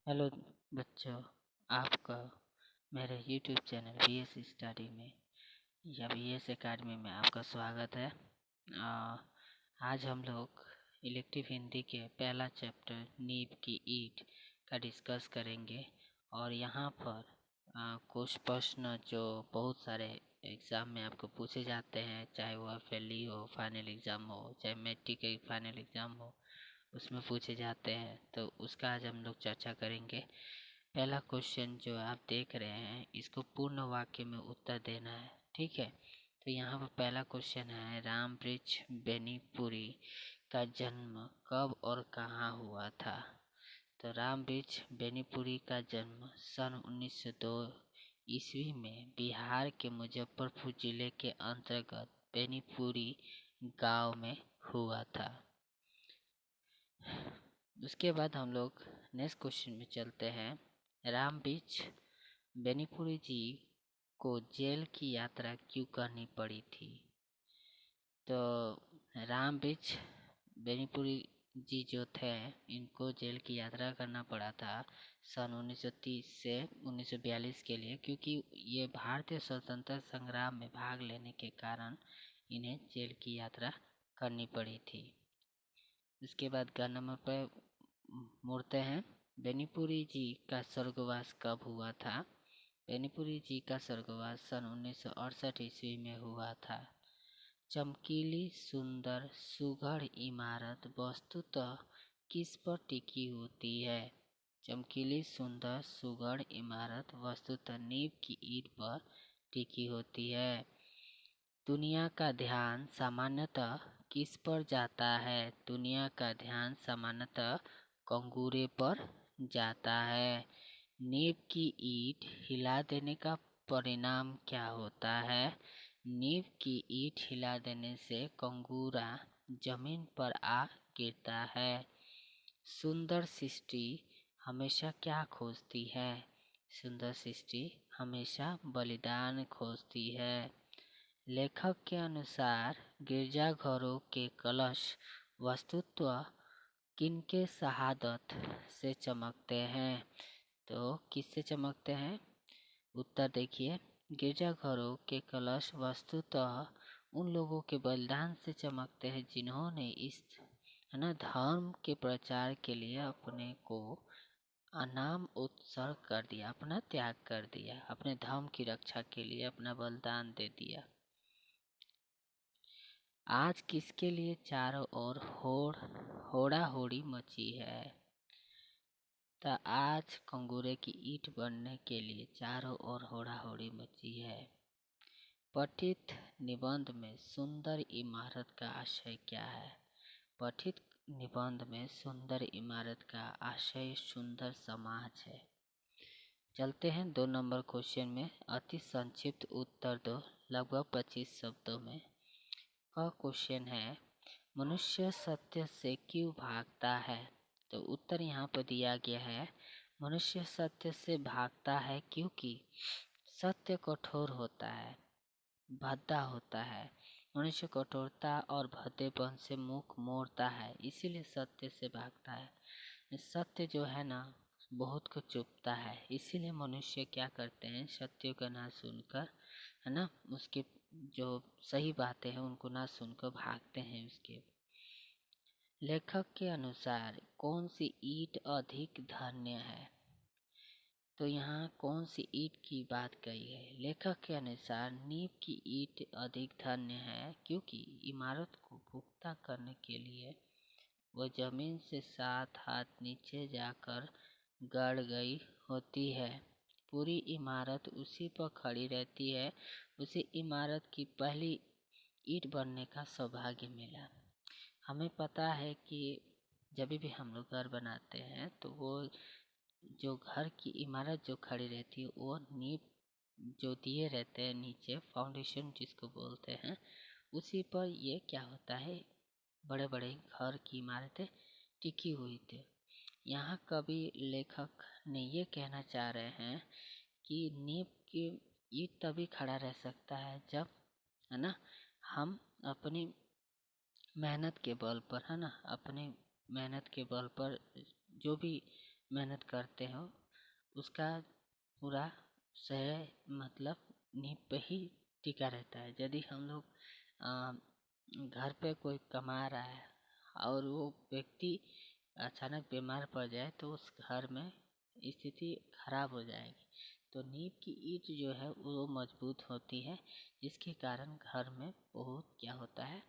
Hello बच्चों, आपका मेरे यूट्यूब चैनल BS स्टडी में या BS एकेडमी में आपका स्वागत है। आज हम लोग इलेक्टिव हिंदी के पहला चैप्टर नींव की ईंट का डिस्कस करेंगे और यहाँ पर कुछ प्रश्न जो बहुत सारे एग्ज़ाम में आपको पूछे जाते हैं, चाहे वह FLE हो, फाइनल एग्ज़ाम हो, चाहे मैट्रिक के फाइनल एग्ज़ाम हो, उसमें पूछे जाते हैं। तो उसका आज हम लोग चर्चा करेंगे। पहला क्वेश्चन जो आप देख रहे हैं, इसको पूर्ण वाक्य में उत्तर देना है, ठीक है। तो यहाँ पर पहला क्वेश्चन है, राम वृक्ष बेनीपुरी का जन्म कब और कहाँ हुआ था। तो राम वृक्ष बेनीपुरी का जन्म सन 1902 ईस्वी में बिहार के मुजफ्फरपुर जिले के अंतर्गत बेनीपुरी गांव में हुआ था। उसके बाद हम लोग नेक्स्ट क्वेश्चन में चलते हैं। राम वृक्ष बेनीपुरी जी को जेल की यात्रा क्यों करनी पड़ी थी। तो राम वृक्ष बेनीपुरी जी जो थे, इनको जेल की यात्रा करना पड़ा था सन 1930 से 1942 के लिए, क्योंकि ये भारतीय स्वतंत्रता संग्राम में भाग लेने के कारण इन्हें जेल की यात्रा करनी पड़ी थी। इसके बाद ग नंबर पर मुड़ते हैं। बेनीपुरी जी का स्वर्गवास कब हुआ था। बेनीपुरी जी का स्वर्गवास सन 1968 ईस्वी में हुआ था। चमकीली सुंदर सुघड़ इमारत वस्तुतः किस पर टिकी होती है। चमकीली सुंदर सुघड़ इमारत वस्तुतः नींव की ईंट पर टिकी होती है। दुनिया का ध्यान सामान्यतः किस पर जाता है। दुनिया का ध्यान सामान्यतः कंगूरे पर जाता है। नींव की ईंट हिला देने का परिणाम क्या होता है। नींव की ईंट हिला देने से कंगूरा जमीन पर आ गिरता है। सुंदर सृष्टि हमेशा क्या खोजती है। सुंदर सृष्टि हमेशा बलिदान खोजती है। लेखक के अनुसार गिरजाघरों के कलश वस्तुतः किनके शहादत से चमकते हैं। तो किससे चमकते हैं। उत्तर देखिए, गिरजाघरों के कलश वस्तुतः उन लोगों के बलिदान से चमकते हैं जिन्होंने इस धर्म के प्रचार के लिए अपने को अनाम उत्सर्ग कर दिया, अपना त्याग कर दिया, अपने धर्म की रक्षा के लिए अपना बलिदान दे दिया। आज किसके लिए चारों ओर होड़ा होड़ी मची है। तो आज कंगूरे की ईंट बनने के लिए चारों ओर होड़ा होड़ी मची है। पठित निबंध में सुंदर इमारत का आशय क्या है। पठित निबंध में सुंदर इमारत का आशय सुंदर समाज है। चलते हैं 2 नंबर क्वेश्चन में। अति संक्षिप्त उत्तर दो लगभग 25 शब्दों में। का क्वेश्चन है, मनुष्य सत्य से क्यों भागता है। तो उत्तर यहाँ पर दिया गया है, मनुष्य सत्य से भागता है क्योंकि सत्य कठोर होता है, भद्दा होता है। मनुष्य कठोरता और भद्देपन से मुख मोड़ता है, इसीलिए सत्य से भागता है। सत्य जो है ना, बहुत को चुभता है, इसीलिए मनुष्य क्या करते हैं, सत्य का ना सुनकर, है ना, उसके जो सही बातें हैं उनको ना सुनकर भागते हैं उसके। लेखक के अनुसार कौन सी ईंट अधिक धन्य है। तो यहाँ कौन सी ईंट की बात कही है। लेखक के अनुसार नींव की ईंट अधिक धन्य है क्योंकि इमारत को पुख्ता करने के लिए वह जमीन से 7 हाथ नीचे जाकर गड़ गई होती है। पूरी इमारत उसी पर खड़ी रहती है। उसी इमारत की पहली ईंट बनने का सौभाग्य मिला। हमें पता है कि जब भी हम लोग घर बनाते हैं तो वो जो घर की इमारत जो खड़ी रहती है, वो नींव जो दिए रहते हैं नीचे, फाउंडेशन जिसको बोलते हैं, उसी पर ये क्या होता है, बड़े बड़े घर की इमारतें टिकी हुई थी। यहाँ कवि लेखक ने ये कहना चाह रहे हैं कि नींव की ईंट तभी खड़ा रह सकता है जब, है ना, हम अपनी मेहनत के बल पर, है ना, अपनी मेहनत के बल पर जो भी मेहनत करते हो उसका पूरा श्रेय मतलब नींव पे ही टिका रहता है। यदि हम लोग घर पे कोई कमा रहा है और वो व्यक्ति अचानक बीमार पड़ जाए तो उस घर में स्थिति खराब हो जाएगी। तो नींव की ईंट जो है वो मजबूत होती है, जिसके कारण घर में बहुत क्या होता है,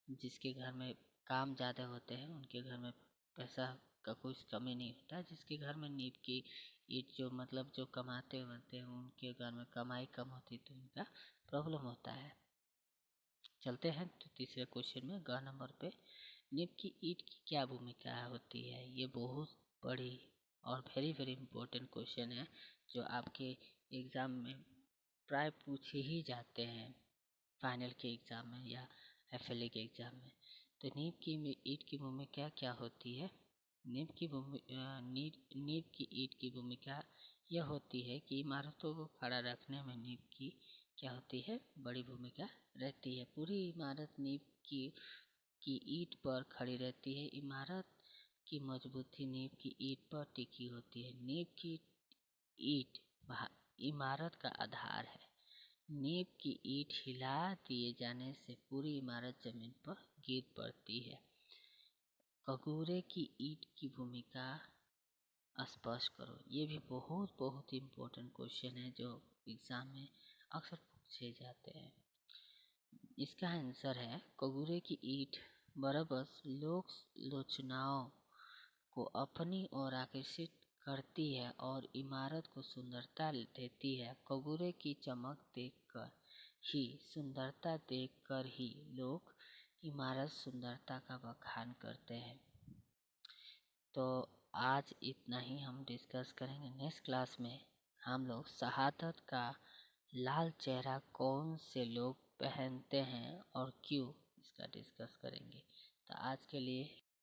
जिसके घर में काम ज़्यादा होते हैं उनके घर में पैसा का कुछ कमी नहीं होता। जिसके घर में नींव की ईंट जो मतलब जो कमाते होते हैं उनके घर में कमाई कम होती तो उनका प्रॉब्लम होता है। चलते हैं तो तीसरे क्वेश्चन में ग नंबर पे, नींव की ईंट की क्या भूमिका होती है। ये बहुत बड़ी और वेरी वेरी इंपॉर्टेंट क्वेश्चन है जो आपके एग्ज़ाम में प्राय पूछे ही जाते हैं, फाइनल के एग्ज़ाम में या FLA के एग्ज़ाम में। तो नींव की ईंट की भूमिका क्या होती है। नींव की ईंट की भूमिका यह होती है कि इमारतों को खड़ा रखने में नींव की क्या होती है, बड़ी भूमिका रहती है। पूरी इमारत नींव की ईंट पर खड़ी रहती है। इमारत की मजबूती नींव की ईंट पर टिकी होती है। नींव की ईंट इमारत का आधार है। नींव की ईंट हिला दिए जाने से पूरी इमारत जमीन पर गिर पड़ती है। कगोरे की ईंट की भूमिका स्पष्ट करो। ये भी बहुत बहुत इम्पोर्टेंट क्वेश्चन है जो एग्ज़ाम में अक्सर पूछे जाते हैं। इसका आंसर है कगोरे की ईंट बरबस लोक लोचनाओं को अपनी ओर आकर्षित करती है और इमारत को सुंदरता देती है। कगोरे की चमक देखकर ही लोग इमारत सुंदरता का बखान करते हैं। तो आज इतना ही हम डिस्कस करेंगे। नेक्स्ट क्लास में हम लोग शहादत का लाल चेहरा कौन से लोग पहनते हैं और क्यों, इसका डिस्कस करेंगे। तो आज के लिए